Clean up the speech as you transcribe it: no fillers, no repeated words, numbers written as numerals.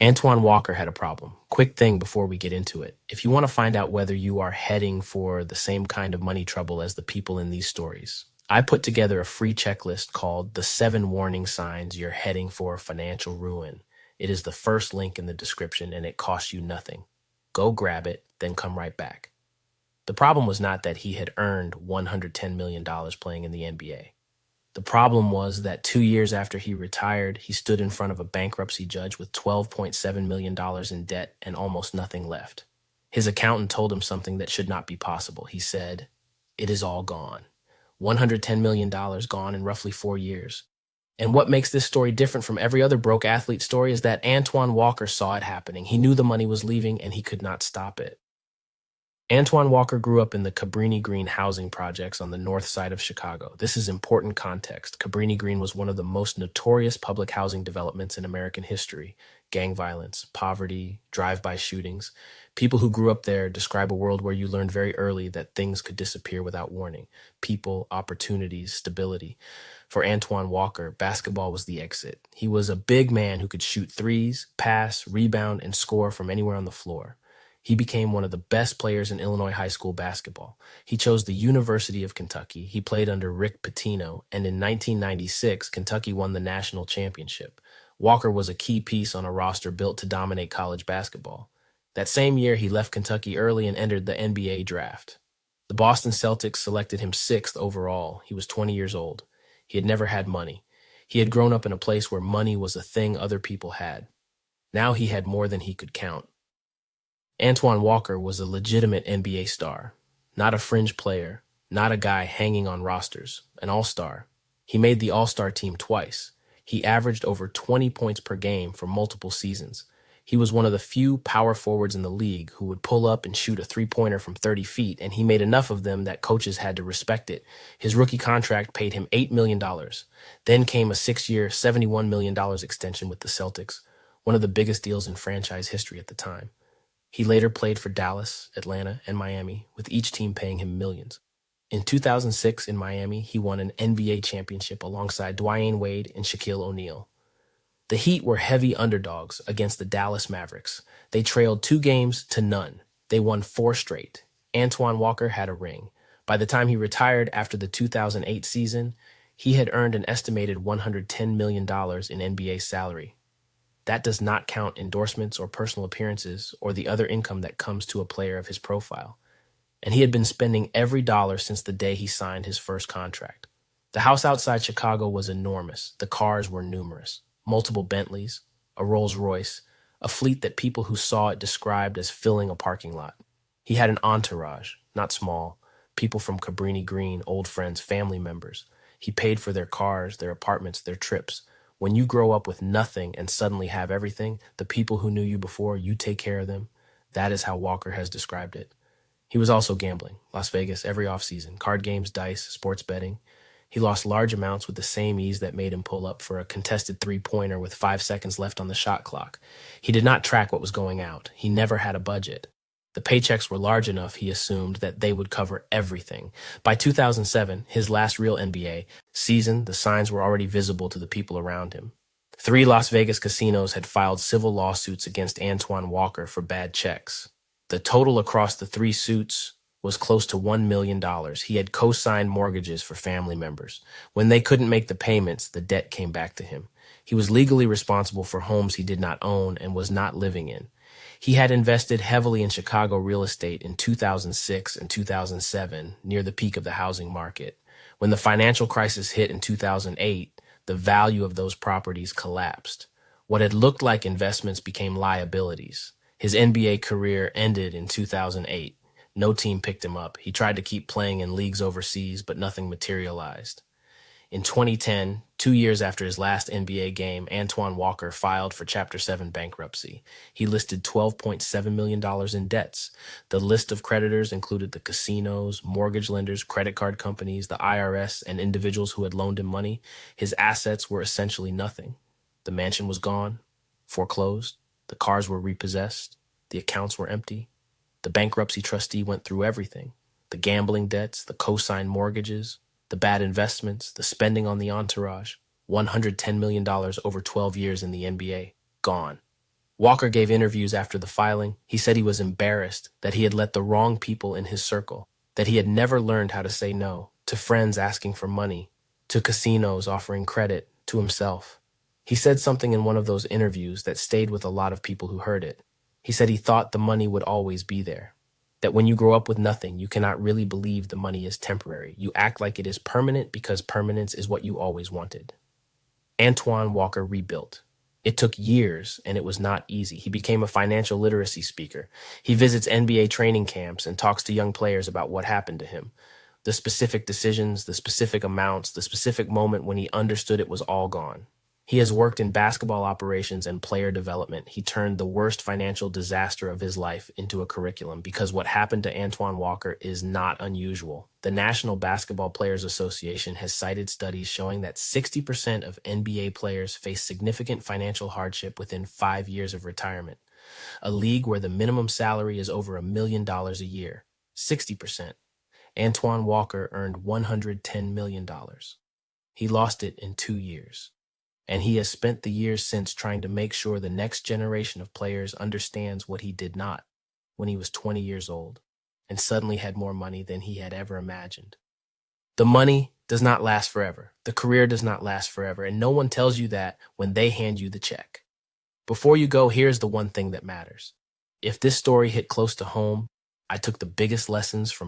Antoine Walker had a problem. Quick thing before we get into it. If you want to find out whether you are heading for the same kind of money trouble as the people in these stories, I put together a free checklist called The 7 Warning Signs You're Heading for Financial Ruin. It is the first link in the description and it costs you nothing. Go grab it, then come right back. The problem was not that he had earned $110 million playing in the NBA. The problem was that 2 years after he retired, he stood in front of a bankruptcy judge with $12.7 million in debt and almost nothing left. His accountant told him something that should not be possible. He said, "It is all gone. $110 million gone in roughly 4 years." And what makes this story different from every other broke athlete story is that Antoine Walker saw it happening. He knew the money was leaving and he could not stop it. Antoine Walker grew up in the Cabrini Green housing projects on the north side of Chicago. This is important context. Cabrini Green was one of the most notorious public housing developments in American history. Gang violence, poverty, drive-by shootings. People who grew up there describe a world where you learned very early that things could disappear without warning. People, opportunities, stability. For Antoine Walker, basketball was the exit. He was a big man who could shoot threes, pass, rebound, and score from anywhere on the floor. He became one of the best players in Illinois high school basketball. He chose the University of Kentucky. He played under Rick Pitino, and in 1996, Kentucky won the national championship. Walker was a key piece on a roster built to dominate college basketball. That same year, he left Kentucky early and entered the NBA draft. The Boston Celtics selected him 6th overall. He was 20 years old. He had never had money. He had grown up in a place where money was a thing other people had. Now he had more than he could count. Antoine Walker was a legitimate NBA star, not a fringe player, not a guy hanging on rosters, an all-star. He made the all-star team twice. He averaged over 20 points per game for multiple seasons. He was one of the few power forwards in the league who would pull up and shoot a three-pointer from 30 feet, and he made enough of them that coaches had to respect it. His rookie contract paid him $8 million. Then came a 6-year, $71 million extension with the Celtics, one of the biggest deals in franchise history at the time. He later played for Dallas, Atlanta, and Miami, with each team paying him millions. In 2006 in Miami, he won an NBA championship alongside Dwyane Wade and Shaquille O'Neal. The Heat were heavy underdogs against the Dallas Mavericks. They trailed 2 games to none. They won 4 straight. Antoine Walker had a ring. By the time he retired after the 2008 season, he had earned an estimated $110 million in NBA salary. That does not count endorsements or personal appearances or the other income that comes to a player of his profile. And he had been spending every dollar since the day he signed his first contract. The house outside Chicago was enormous. The cars were numerous. Multiple Bentleys, a Rolls Royce, a fleet that people who saw it described as filling a parking lot. He had an entourage, not small, people from Cabrini Green, old friends, family members. He paid for their cars, their apartments, their trips. When you grow up with nothing and suddenly have everything, the people who knew you before, you take care of them. That is how Walker has described it. He was also gambling. Las Vegas every offseason. Card games, dice, sports betting. He lost large amounts with the same ease that made him pull up for a contested three-pointer with 5 seconds left on the shot clock. He did not track what was going out. He never had a budget. The paychecks were large enough, he assumed, that they would cover everything. By 2007, his last real NBA season, the signs were already visible to the people around him. 3 Las Vegas casinos had filed civil lawsuits against Antoine Walker for bad checks. The total across the 3 suits was close to $1 million. He had co-signed mortgages for family members. When they couldn't make the payments, the debt came back to him. He was legally responsible for homes he did not own and was not living in. He had invested heavily in Chicago real estate in 2006 and 2007, near the peak of the housing market. When the financial crisis hit in 2008, the value of those properties collapsed. What had looked like investments became liabilities. His NBA career ended in 2008. No team picked him up. He tried to keep playing in leagues overseas, but nothing materialized. In 2010, 2 years after his last NBA game, Antoine Walker filed for Chapter 7 bankruptcy. He listed $12.7 million in debts. The list of creditors included the casinos, mortgage lenders, credit card companies, the IRS, and individuals who had loaned him money. His assets were essentially nothing. The mansion was gone, foreclosed. The cars were repossessed. The accounts were empty. The bankruptcy trustee went through everything. The gambling debts, the co-signed mortgages, the bad investments, the spending on the entourage. $110 million over 12 years in the NBA. Gone. Walker gave interviews after the filing. He said he was embarrassed that he had let the wrong people in his circle, that he had never learned how to say no to friends asking for money, to casinos offering credit, to himself. He said something in one of those interviews that stayed with a lot of people who heard it. He said he thought the money would always be there, that when you grow up with nothing, you cannot really believe the money is temporary. You act like it is permanent because permanence is what you always wanted. Antoine Walker rebuilt. It took years, and it was not easy. He became a financial literacy speaker. He visits NBA training camps and talks to young players about what happened to him, the specific decisions, the specific amounts, the specific moment when he understood it was all gone. He has worked in basketball operations and player development. He turned the worst financial disaster of his life into a curriculum because what happened to Antoine Walker is not unusual. The National Basketball Players Association has cited studies showing that 60% of NBA players face significant financial hardship within 5 years of retirement. A league where the minimum salary is over $1 million a year. 60%. Antoine Walker earned $110 million. He lost it in 2 years. And he has spent the years since trying to make sure the next generation of players understands what he did not when he was 20 years old and suddenly had more money than he had ever imagined. The money does not last forever. The career does not last forever. And no one tells you that when they hand you the check. Before you go, here's the one thing that matters. If this story hit close to home, I took the biggest lessons from